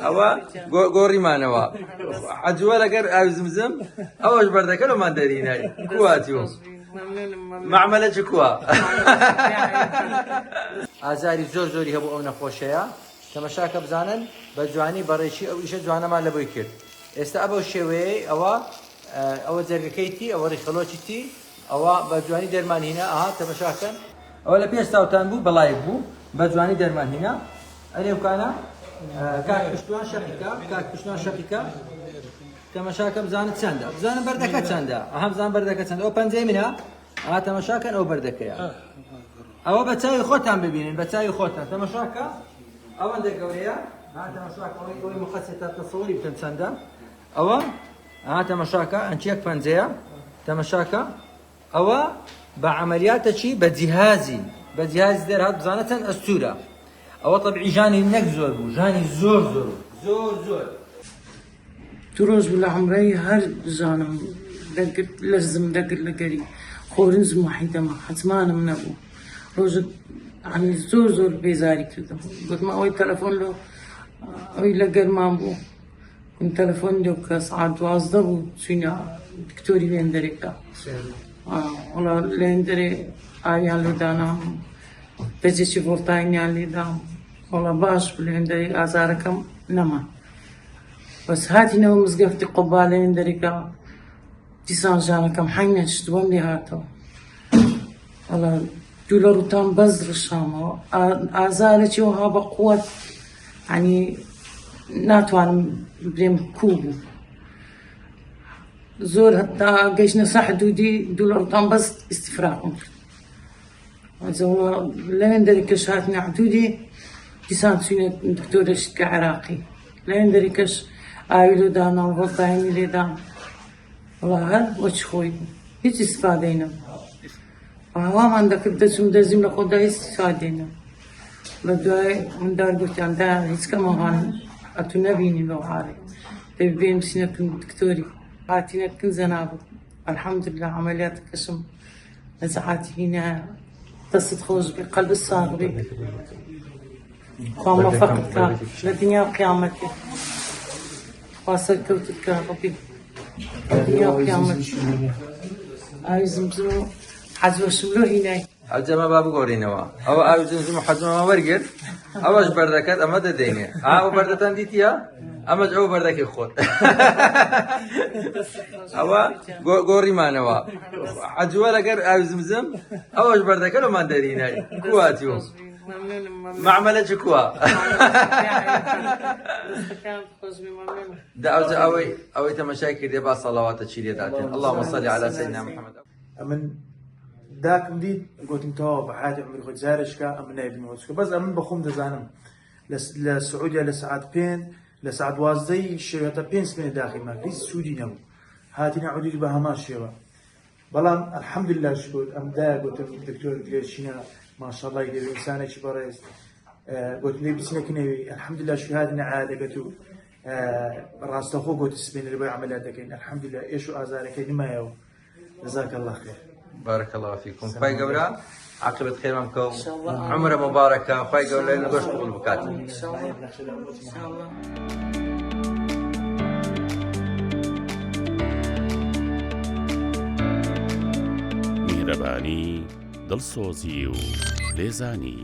ئەوە گۆڕیمانەوە حەجووە لەگەر ئاوی زمزم ئەوەش بەردەکە لەمان دەرینای کواتیوە معمەلە چ کووە ئازاری زۆری هەبوو ئەو نەخۆشەیە تەمەشاکە بزانن بە جوانی بەڕێکی ئەو ئیشە جوانەمان لەبۆی کرد ئێستا ئەو شێوەیەی ئەوە جەرگەکەیتی ئەوە ڕیخەڵۆچیتی ئەوە بە جوانی دەرمانهینە ئاها تەمەشاکەن ئەوە لە پێش تاوتان بوو بەڵایەک بوو بە جوانی دەرمانهینە ئەرێوکانە کاک پشتوان شەقیکە تەمەشاکە بزانت چەندە بزانم بەردەکە چەندە ئەها بزانم بەردەکە چەندە ئەوە پەنجەی منە ئاها تەمەشاکەن ئەو بەردەکەیە ئەوە بە چاوی خۆتان ببینن بە چاوی خۆتان تەمەشاکە ئەوەندە گەورەیە تەمەشاکە ئەوەی مخەسێتە تەسەووری بکەن چەندە ئەوە تەمەشاکە ئەنچیەک پەنجەیە تەمەشاکە ئەوە بە عەمەلیاتەکی بە جیهازی دەرهات بزانە چەند ئەستوورە ئەوە تەبیعی ژانی نەک زۆر بوو ژانی زۆر تو ڕۆژ لە عەمرەی هەر بزانم دەگرت لەرزم دەگرت لەگەری خۆرنزم وحیدەمە حەزمانم نەبوو ڕۆژێک عنی زۆر بێزاری کردم گوتمە ئەوەی تەلەفۆن ئەوەی لە گەرمان بوو تەلەفۆن لێو کە سعات 12 بوو چوینە دکتۆری وێندەرێکە وڵا لێندەرێ ئاویان لێدانام بەجێکی ڤۆڵتاینیان لێدام وڵا باش لێندەرێ ئازارەکەم نەما بەس هاتینەوە مزگەفتی قوبا لێندەرێکە دیسان ژانەکەم حەنگ نەشتووەم لێ هاتەوە وڵا دوو لە ڕووتان بەز ڕشامەوە ئازارێکی وها بە قووەت عنی ناتوانم برێم کوو بوو زۆر هەتا گەیشتنە سە حدودی دوو لە ڕووتان بەز ئیستیفراغم کرد لەوێندەرێکەش هاتنە حدودی دیسان چوینە دکتۆرێشکە عێراقی لەوێندەرێکەش ئاوی لێدانا ڤۆڵتاینی لێدام وڵا هەر وەچ خۆی بوو هیچ ئیستفادەی نەبوو هەوامان دەکرد دەچوم دەزیم لە خۆدا هیچ ئیستفادەی نەبوو لە دوای مندار گوتیان دا هیچ کەمەوان ئەتو نەبینی بەو حاڵێ دەبێ بێم بچینەکەم دکتۆری هاتینەکەن زەنابوو الحەمدوللا عەمەلیاتەکەشم نەزەعاتی هینە دەستت خۆش بێ قەلبت ساغ بێ خوا مەوەفەقت کە لە دنیا و قیامەتێ خوا سەرکەوتت کە ڕەبی لە دنیا و قیامەت ئاوی زمزم و حەزوەشم لۆ هینای ئەجەمە با بگۆڕینەوە ئەوە ئاوی زمزم و حەزمەمە وەرگرت ئەوەش بەردەکەت ئەمە دەدەینێ ئەو بەردەتان دیتیە ئەمەش ئەو بەردەکەی خۆت ئەوە گۆڕیمانەوە حەجووە لەگەر ئاوی زمزم ئەوەش بەردەکە لەمان دەرینای کواتیوە معمەلە چ کووە داوجە ئەوەی تەمەشای کردێ با سەڵاواتە چی لێداتێن اللهم صل على سيدنا محمد من داکم دیت گوتم تەواو بە حیاتی عمری خۆت جارێککە ئەم نایبینەوە بەس ئەمن بەخۆم دەزانم لە سعودیا لە سعات 5 لە سعات 12 شێوێتە 5 سنێ داخیمان هیچ سوودی نەبوو هاتینە عودی بە هەمان شێوە بەڵام الحەمدوللا شکر ئەم دایە گوتم دکتۆر لێشینە ماشەڵڵای دەوێ ئینسانێکی بەڕێز گوتم لێ بچینەکەنەوێ الحەمدوللا شکر هاتینە عادەگەت و ڕاستەخۆ گوت سبێنە لە بۆی عەمەلیات دەکەین الحەمدوللا ئێش و ئازارەکەی نمایەوە جزاك الله خير بارك الله فيكم خواهی گەورە عاقبەت خێرمان بکە و عومرە مبارەکە خواهی گەورە لە گۆشت قبول بکات میهرەبانی دڵسۆزی و لێزانی